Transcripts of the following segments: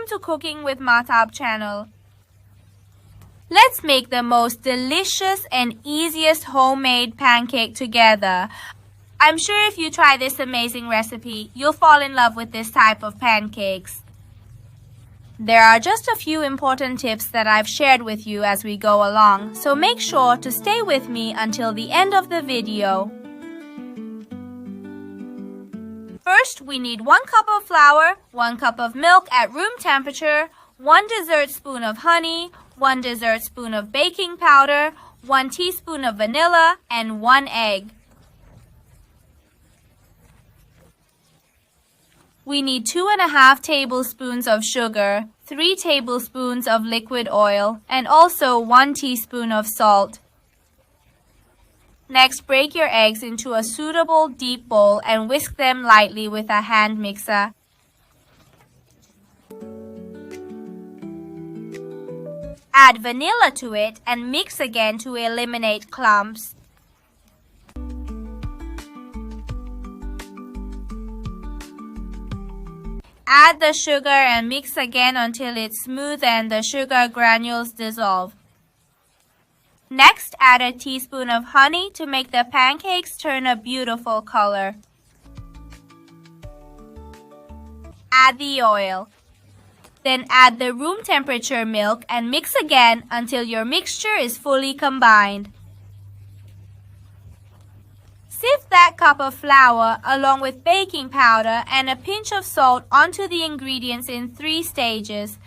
Welcome to Cooking with Mahtab channel. Let's make the most delicious and easiest homemade pancake together. I'm sure if you try this amazing recipe, you'll fall in love with this type of pancakes. There are just a few important tips that I've shared with you as we go along, so make sure to stay with me until the end of the video. First, we need 1 cup of flour, 1 cup of milk at room temperature, 1 dessert spoon of honey, 1 dessert spoon of baking powder, 1 teaspoon of vanilla, and 1 egg. We need 2½ tablespoons of sugar, 3 tablespoons of liquid oil, and also 1 teaspoon of salt. Next, break your eggs into a suitable deep bowl and whisk them lightly with a hand mixer. Add vanilla to it and mix again to eliminate clumps. Add the sugar and mix again until it's smooth and the sugar granules dissolve. Next, add a teaspoon of honey to make the pancakes turn a beautiful color. Add the oil. Then add the room temperature milk and mix again until your mixture is fully combined. Sift that cup of flour along with baking powder and a pinch of salt onto the ingredients in 3 stages.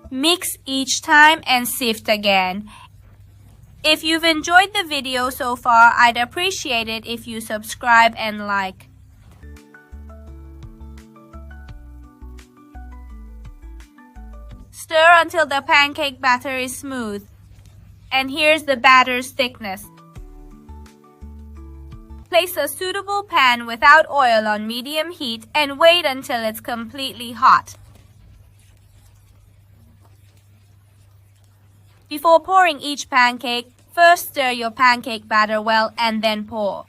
Mix each time and sift again. If you've enjoyed the video so far, I'd appreciate it if you subscribe and like. Stir until the pancake batter is smooth. And here's the batter's thickness. Place a suitable pan without oil on medium heat and wait until it's completely hot. Before pouring each pancake, first stir your pancake batter well and then pour.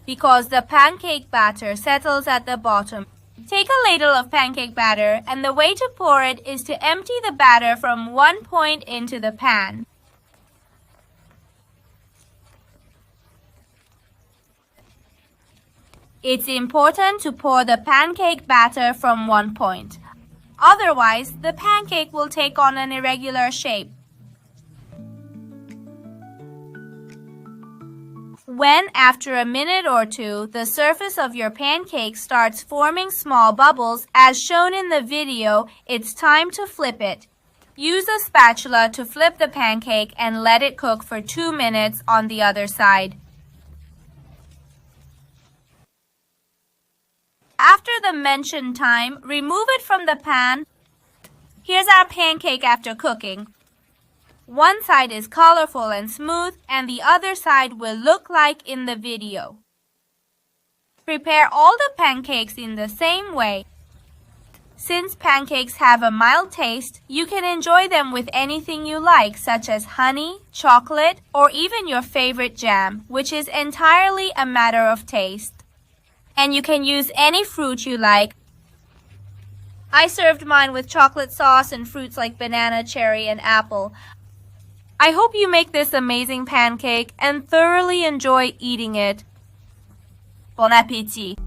Because the pancake batter settles at the bottom, take a ladle of pancake batter and the way to pour it is to empty the batter from one point into the pan. It's important to pour the pancake batter from one point. Otherwise, the pancake will take on an irregular shape. When, after a minute or two, the surface of your pancake starts forming small bubbles, as shown in the video, it's time to flip it. Use a spatula to flip the pancake and let it cook for 2 minutes on the other side. After the mentioned time, remove it from the pan. Here's our pancake after cooking. One side is colorful and smooth, and the other side will look like in the video. Prepare all the pancakes in the same way. Since pancakes have a mild taste, you can enjoy them with anything you like, such as honey, chocolate, or even your favorite jam, which is entirely a matter of taste. And you can use any fruit you like. I served mine with chocolate sauce and fruits like banana, cherry, and apple. I hope you make this amazing pancake and thoroughly enjoy eating it. Bon appétit!